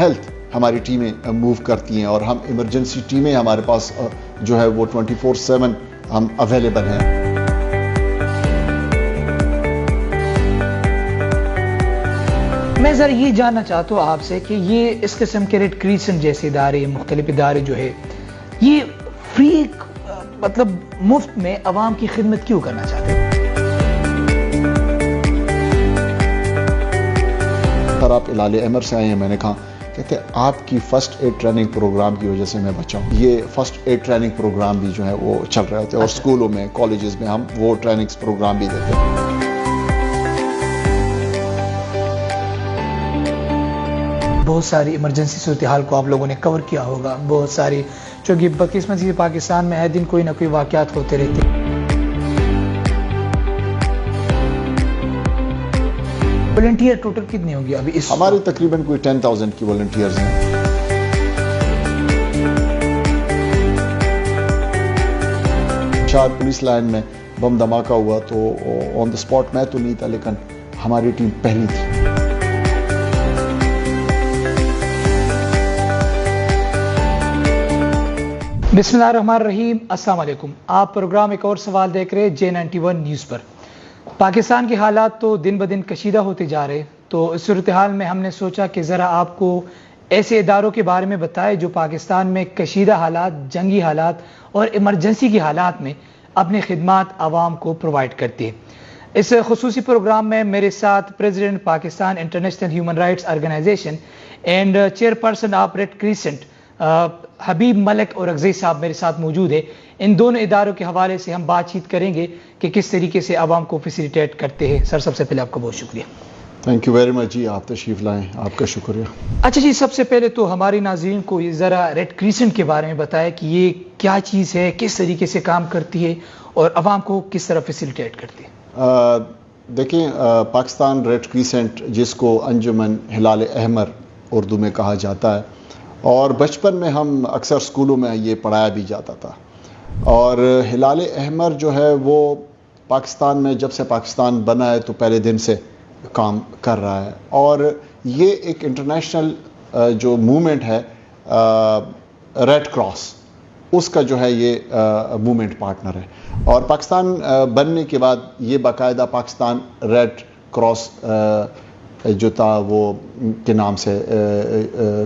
Health ہماری ٹیمیں move کرتی ہیں اور ہم ایمرجنسی ٹیمیں ہمارے پاس جو ہے وہ 24/7 ہم اویلیبل ہیں۔ میں ذرا یہ جاننا چاہتا ہوں آپ سے کہ یہ اس قسم کے ریڈ کریسنٹ جیسے ادارے، مختلف ادارے جو ہے یہ فری مطلب مفت میں عوام کی خدمت کیوں کرنا چاہتے ہیں؟ سر آپ ہلال احمر سے آئے ہیں، میں نے کہا کہتے آپ کی فرسٹ ایڈ ٹریننگ پروگرام کی وجہ سے میں بچا ہوں۔ یہ فرسٹ ایڈ ٹریننگ پروگرام بھی جو ہے وہ چل رہے ہوتے ہیں اور اسکولوں میں، کالجز میں ہم وہ ٹریننگز پروگرام بھی دیتے ہیں۔ بہت ساری ایمرجنسی صورتحال کو آپ لوگوں نے کور کیا ہوگا، بہت ساری، چونکہ بدقسمتی سے پاکستان میں ہر دن کوئی نہ کوئی واقعات ہوتے رہتے ہیں۔ والنٹیئر ٹوٹل کتنے ہوں گے ابھی اس؟ ہمارے تقریباً کوئی 10,000 کی والنٹیئرز ہیں۔ شاید پولیس لائن میں بم دھماکہ ہوا تو آن دا اسپاٹ میں تو نہیں تھا، لیکن ہماری ٹیم پہلی تھی۔ بسم اللہ الرحمن الرحیم، السلام علیکم۔ آپ پروگرام ایک اور سوال دیکھ رہے J91 نیوز پر۔ پاکستان کے حالات تو دن بدن کشیدہ ہوتے جا رہے، تو اس صورتحال میں ہم نے سوچا کہ ذرا آپ کو ایسے اداروں کے بارے میں بتائے جو پاکستان میں کشیدہ حالات، جنگی حالات اور ایمرجنسی کی حالات میں اپنی خدمات عوام کو پرووائڈ کرتی ہے۔ اس خصوصی پروگرام میں میرے ساتھ president Pakistan International Human Rights Organisation and chairperson of Red Crescent Habib Malik اور اغزی صاحب میرے ساتھ موجود ہے۔ ان دونوں اداروں کے حوالے سے ہم بات چیت کریں گے کہ کس طریقے سے عوام کو فیسیلیٹیٹ کرتے ہیں۔ سر سب سے پہلے آپ کا بہت شکریہ۔ تھینک یو ویری مچ جی، آپ تشریف لائیں، آپ کا شکریہ۔ اچھا جی، سب سے پہلے تو ہماری ناظرین کو ذرا ریڈ کریسنٹ کے بارے میں بتائیں کہ یہ کیا چیز ہے، کس طریقے سے کام کرتی ہے اور عوام کو کس طرح فیسیلیٹیٹ کرتی ہے۔ دیکھیں، پاکستان ریڈ کریسنٹ جس کو انجمن ہلال احمر اردو میں کہا جاتا ہے، اور بچپن میں ہم اکثر اسکولوں میں یہ پڑھایا بھی جاتا تھا، اور ہلال احمر جو ہے وہ پاکستان میں جب سے پاکستان بنا ہے تو پہلے دن سے کام کر رہا ہے، اور یہ ایک انٹرنیشنل جو موومنٹ ہے ریڈ کراس، اس کا جو ہے یہ موومنٹ پارٹنر ہے، اور پاکستان بننے کے بعد یہ باقاعدہ پاکستان ریڈ کراس جو تھا وہ کے نام سے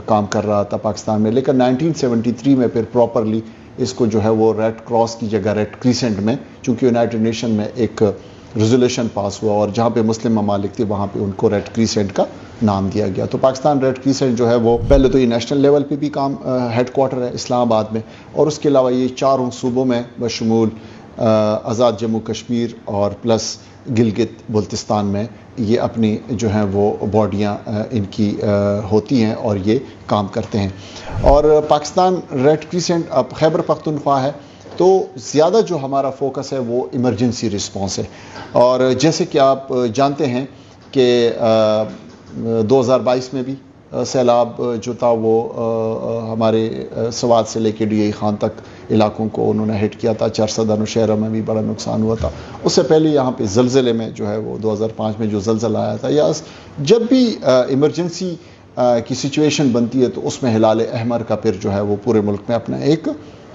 کام کر رہا تھا پاکستان میں، لیکن 1973 میں پھر پراپرلی اس کو جو ہے وہ ریڈ کراس کی جگہ ریڈ کریسنٹ میں، چونکہ یونائٹڈ نیشن میں ایک ریزولوشن پاس ہوا اور جہاں پہ مسلم ممالک تھے وہاں پہ ان کو ریڈ کریسنٹ کا نام دیا گیا۔ تو پاکستان ریڈ کریسنٹ جو ہے وہ پہلے تو یہ نیشنل لیول پہ بھی کام ہیڈ کوارٹر ہے اسلام آباد میں، اور اس کے علاوہ یہ چاروں صوبوں میں بشمول آزاد جموں کشمیر اور پلس گلگت بلتستان میں یہ اپنی جو ہیں وہ باڈیاں ان کی ہوتی ہیں اور یہ کام کرتے ہیں۔ اور پاکستان ریڈ کریسنٹ اب خیبر پختونخوا ہے، تو زیادہ جو ہمارا فوکس ہے وہ ایمرجنسی رسپانس ہے، اور جیسے کہ آپ جانتے ہیں کہ 2022 میں بھی سیلاب جو تھا وہ ہمارے سوات سے لے کے ڈی اے خان تک علاقوں کو انہوں نے ہٹ کیا تھا، چرسد نوشہرہ میں بھی بڑا نقصان ہوا تھا۔ اس سے پہلے یہاں پہ زلزلے میں جو ہے وہ 2005 میں جو زلزلہ آیا تھا، یا جب بھی ایمرجنسی کی سچویشن بنتی ہے تو اس میں ہلال احمر کا پھر جو ہے وہ پورے ملک میں اپنا ایک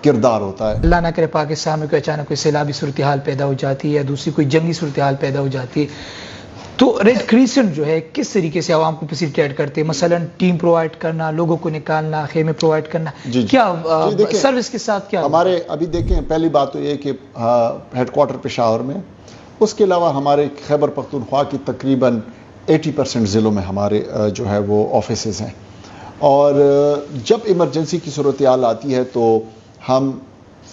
کردار ہوتا ہے۔ اللہ نہ کرے پاکستان میں کوئی اچانک کوئی سیلابی صورتحال پیدا ہو جاتی ہے یا دوسری کوئی جنگی صورتحال پیدا ہو جاتی ہے، تو ریڈ کریسنٹ جو ہے کس طریقے سے عوام کو فیسیلیٹیٹ کرتے ہیں؟ مثلا ٹیم پرووائڈ کرنا، لوگوں کو نکالنا، خیمے پرووائڈ کرنا، کیا سروس کے ساتھ کیا ہمارے ابھی دیکھیں، پہلی بات تو یہ کہ ہیڈ کوارٹر پشاور میں، اس کے علاوہ ہمارے خیبر پختونخوا کی تقریباً 80% ضلعوں میں ہمارے جو ہے وہ آفیسز ہیں، اور جب ایمرجنسی کی صورتحال آتی ہے تو ہم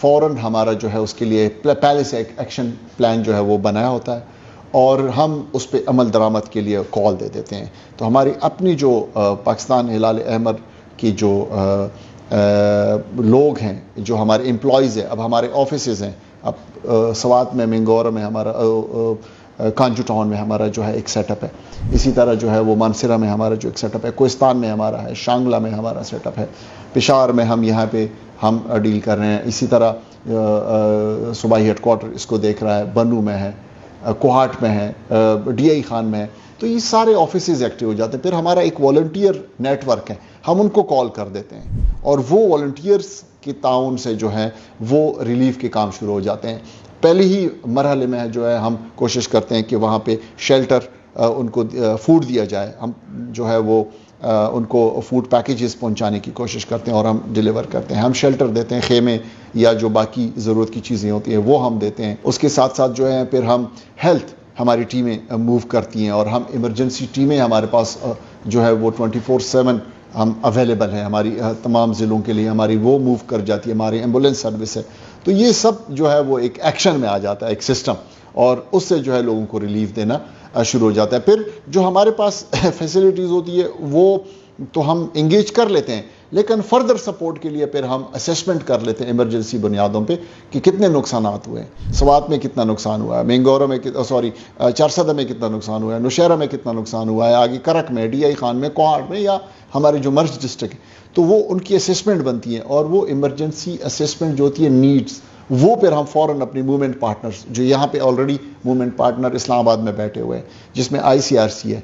فوراً ہمارا جو ہے اس کے لیے پہلے سے ایک ایکشن پلان جو ہے وہ بنایا ہوتا ہے، اور ہم اس پہ عمل درآمد کے لیے کال دے دیتے ہیں۔ تو ہماری اپنی جو پاکستان ہلال احمر کی جو لوگ ہیں، جو ہمارے امپلائیز ہیں، اب ہمارے آفیسز ہیں، اب سوات میں، منگور میں ہمارا، کانجو ٹاؤن میں ہمارا جو ہے ایک سیٹ اپ ہے، اسی طرح جو ہے وہ مانسرہ میں ہمارا جو ایک سیٹ اپ ہے، کوہستان میں ہمارا ہے، شانگلہ میں ہمارا سیٹ اپ ہے، پشاور میں ہم یہاں پہ ہم ڈیل کر رہے ہیں، اسی طرح صوبائی ہیڈ کوارٹر اس کو دیکھ رہا ہے، بنو میں ہے، کوہاٹ میں ہے، ڈی آئی خان میں ہے، تو یہ سارے آفیسز ایکٹیو ہو جاتے ہیں۔ پھر ہمارا ایک والنٹیئر نیٹ ورک ہے، ہم ان کو کال کر دیتے ہیں اور وہ والنٹیئرس کے تعاون سے جو ہے وہ ریلیف کے کام شروع ہو جاتے ہیں. پہلے ہی مرحلے میں جو ہے ہم کوشش کرتے ہیں کہ وہاں پہ شیلٹر ان کو فوڈ دیا جائے. ہم جو ہے وہ ان کو فوڈ پیکیجز پہنچانے کی کوشش کرتے ہیں اور ہم ڈیلیور کرتے ہیں. ہم شیلٹر دیتے ہیں, خیمے یا جو باقی ضرورت کی چیزیں ہوتی ہیں وہ ہم دیتے ہیں. اس کے ساتھ ساتھ جو ہے پھر ہم ہیلتھ ہماری ٹیمیں موو کرتی ہیں اور ہم ایمرجنسی ٹیمیں ہمارے پاس جو ہے وہ 24/7 ہم اویلیبل ہیں ہماری تمام ضلعوں کے لیے. ہماری وہ موو کر جاتی ہے, ہماری ایمبولینس سروس ہے. تو یہ سب جو ہے وہ ایک ایکشن میں آ جاتا ہے, ایک سسٹم, اور اس سے جو ہے لوگوں کو ریلیف دینا شروع ہو جاتا ہے. پھر جو ہمارے پاس فیسلٹیز ہوتی ہے وہ تو ہم انگیج کر لیتے ہیں, لیکن فردر سپورٹ کے لیے پھر ہم اسیسمنٹ کر لیتے ہیں ایمرجنسی بنیادوں پہ کہ کتنے نقصانات ہوئے ہیں. سوات میں کتنا نقصان ہوا ہے, مینگورو میں چارسدہ میں کتنا نقصان ہوا ہے, نوشہرہ میں کتنا نقصان ہوا ہے, آگے کرک میں, ڈی آئی خان میں, کوہاٹ میں, یا ہمارے جو مرج ڈسٹرکٹ ہے. تو وہ ان کی اسیسمنٹ بنتی ہے اور وہ ایمرجنسی اسیسمنٹ جو ہوتی ہے نیڈز, وہ پھر ہم فوراً اپنی موومنٹ پارٹنرز جو یہاں پہ آلریڈی موومنٹ پارٹنر اسلام آباد میں بیٹھے ہوئے ہیں, جس میں ICRC ہے,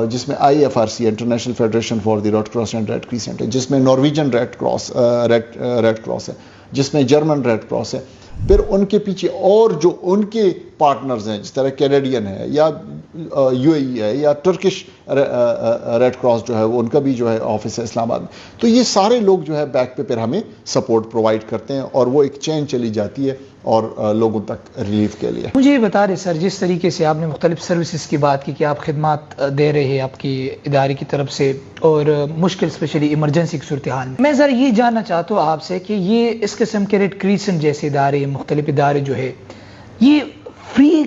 جس میں IFRC ہے, international federation for the red cross and red crescent ہے, جس میں نارویجن ریڈ کراس ہے, جس میں جرمن ریڈ کراس ہے. پھر ان کے پیچھے اور جو ان کے پارٹنرز ہیں, جس طرح کینیڈین ہے یا UAE ہے یا ٹرکش ریڈ کراس جو ہے وہ ان کا بھی جو ہے آفس ہے اسلام آباد میں. تو یہ سارے لوگ جو ہے بیک پہ پھر ہمیں سپورٹ پرووائڈ کرتے ہیں اور وہ ایک چین چلی جاتی ہے اور لوگوں تک ریلیف کے لیے. مجھے یہ بتا رہے سر, جس طریقے سے آپ نے مختلف سروسز کی بات کی کہ آپ خدمات دے رہے ہیں آپ کی ادارے کی طرف سے, اور مشکل اسپیشلی ایمرجنسی کی صورتحال میں ذرا یہ جاننا چاہتا ہوں آپ سے کہ یہ اس قسم کے ریڈ کریسنٹ جیسے ادارے, مختلف ادارے جو ہے, یہ فری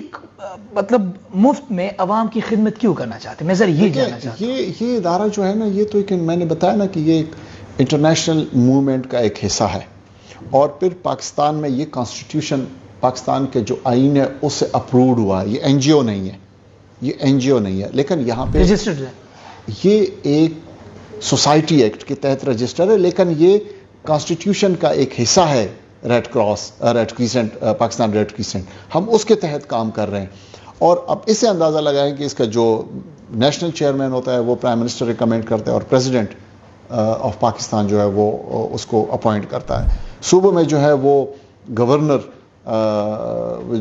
مطلب مفت میں عوام کی خدمت کیوں کرنا چاہتے ہیں؟ میں ذرا یہ جاننا چاہتا ہوں. یہ ادارہ جو ہے نا, یہ تو ایک میں نے بتایا نا کہ یہ ایک انٹرنیشنل موومنٹ کا ایک حصہ ہے, اور پھر پاکستان میں یہ کانسٹیٹیوشن پاکستان کے جو آئین ہے اس سے اپرووڈ ہوا ہے. یہ NGO نہیں ہے, یہ NGO نہیں ہے, لیکن یہاں پہ رجسٹرڈ ہے. یہ ایک سوسائٹی ایکٹ کے تحت رجسٹر ہے, لیکن یہ کانسٹیٹیوشن کا ایک حصہ ہے. Red cross, red crescent, Pakistan red crescent, ہم اس کے تحت کام کر رہے ہیں. اور اب اس سے اندازہ لگائیں کہ اس کا جو نیشنل چیئرمین ہوتا ہے وہ پرائم منسٹر ریکمینڈ کرتا ہے اور پریزیڈنٹ آف پاکستان جو ہے وہ اس کو اپوائنٹ کرتا ہے. صوبوں میں جو ہے وہ گورنر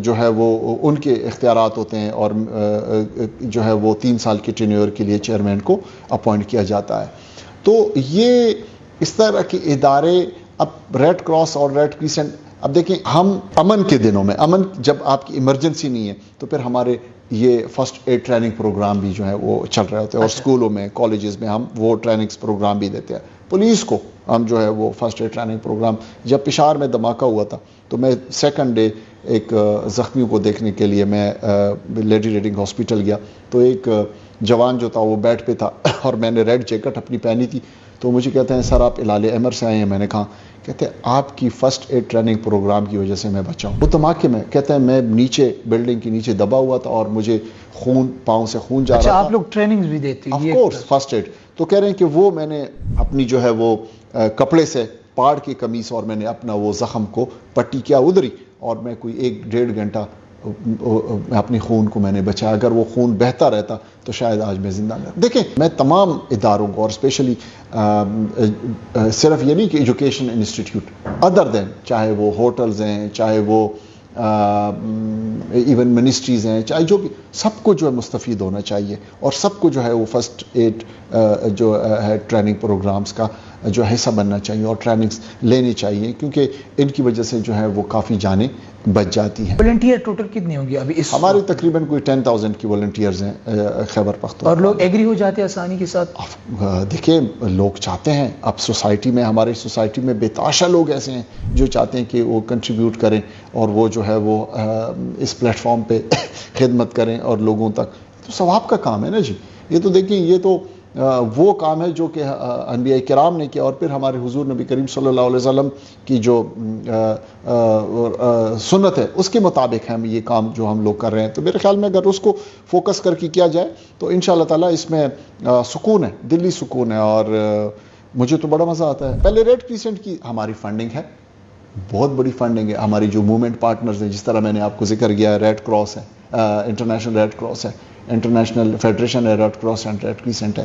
جو ہے وہ ان کے اختیارات ہوتے ہیں, اور جو ہے وہ 3 سال کے ٹینیور کے لیے چیئرمین کو اپوائنٹ کیا جاتا ہے. تو یہ اس طرح کے ادارے, اب ریڈ کراس اور ریڈ کریسنٹ, اب دیکھیں ہم امن کے دنوں میں, امن جب آپ کی ایمرجنسی نہیں ہے تو پھر ہمارے یہ فرسٹ ایڈ ٹریننگ پروگرام بھی جو ہے وہ چل رہے ہوتے ہیں, اور اسکولوں میں, کالجز میں ہم وہ ٹریننگز پروگرام بھی دیتے ہیں. پولیس کو ہم جو ہے وہ فرسٹ ایڈ ٹریننگ پروگرام, جب پشاور میں دھماکہ ہوا تھا تو میں سیکنڈ ڈے ایک زخمیوں کو دیکھنے کے لیے میں لیڈی ریڈنگ ہاسپٹل گیا, تو ایک جوان جو تھا وہ بیڈ پہ تھا اور میں نے ریڈ جیکٹ اپنی پہنی تھی. تو مجھے کہتے ہیں سر آپ ہلال احمر سے آئے ہیں. میں نے کہا, کہتے ہیں آپ کی فرسٹ ایڈ ٹریننگ پروگرام کی وجہ سے میں بچا ہوں. وہ دھماکے میں, کہتے ہیں میں نیچے بلڈنگ کے نیچے دبا ہوا تھا اور مجھے خون, پاؤں سے خون جا رہا تھا. آپ لوگ ٹریننگز بھی دیتے ہیں؟ Of course, first aid. تو کہہ رہے ہیں کہ وہ میں نے اپنی جو ہے وہ کپڑے سے پاڑ کے قمیص, اور میں نے اپنا وہ زخم کو پٹی کیا ادھری, اور میں کوئی 1-1.5 گھنٹہ اپنی خون کو میں نے بچایا. اگر وہ خون بہتا رہتا تو شاید آج میں زندہ نہ. دیکھیں میں تمام اداروں کو, اور اسپیشلی صرف یہ نہیں کہ ایجوکیشن انسٹیٹیوٹ, ادر دین, چاہے وہ ہوٹلز ہیں, چاہے وہ ایون منسٹریز ہیں, چاہے جو بھی, سب کو جو ہے مستفید ہونا چاہیے, اور سب کو جو ہے وہ فرسٹ ایڈ جو ہے ٹریننگ پروگرامز کا جو حصہ بننا چاہیے اور ٹریننگز لینی چاہیے, کیونکہ ان کی وجہ سے جو ہے وہ کافی جانیں بچ جاتی ہیں. والنٹیئر ٹوٹل کتنے ہوں گے ابھی؟ ہمارے تقریباً کوئی 10,000 کی والنٹیئرز ہیں خیبر پختونخوا. اور لوگ ایگری ہو جاتے ہیں آسانی کے ساتھ؟ دیکھیں لوگ چاہتے ہیں, اب سوسائٹی میں, ہماری سوسائٹی میں بے تحاشا لوگ ایسے ہیں جو چاہتے ہیں کہ وہ کنٹریبیوٹ کریں اور وہ جو ہے وہ اس پلیٹ فارم پہ خدمت کریں اور لوگوں تک. تو ثواب کا کام ہے نا جی. یہ تو دیکھیں, یہ تو وہ کام ہے جو کہ انبیاء کرام نے کیا, اور پھر ہمارے حضور نبی کریم صلی اللہ علیہ وسلم کی جو سنت ہے اس کے مطابق ہم یہ کام جو ہم لوگ کر رہے ہیں. تو میرے خیال میں اگر اس کو فوکس کر کے کیا جائے تو انشاءاللہ تعالیٰ اس میں سکون ہے, دلی سکون ہے, اور مجھے تو بڑا مزہ آتا ہے. پہلے ریڈ کریسنٹ کی ہماری فنڈنگ ہے, بہت بڑی فنڈنگ ہے. ہماری جو موومنٹ پارٹنرز ہیں, جس طرح میں نے آپ کو ذکر کیا ہے, ریڈ کراس ہے, انٹرنیشنل ریڈ کراس ہے, انٹرنیشنل فیڈریشن ہے red cross and red crescent ہے,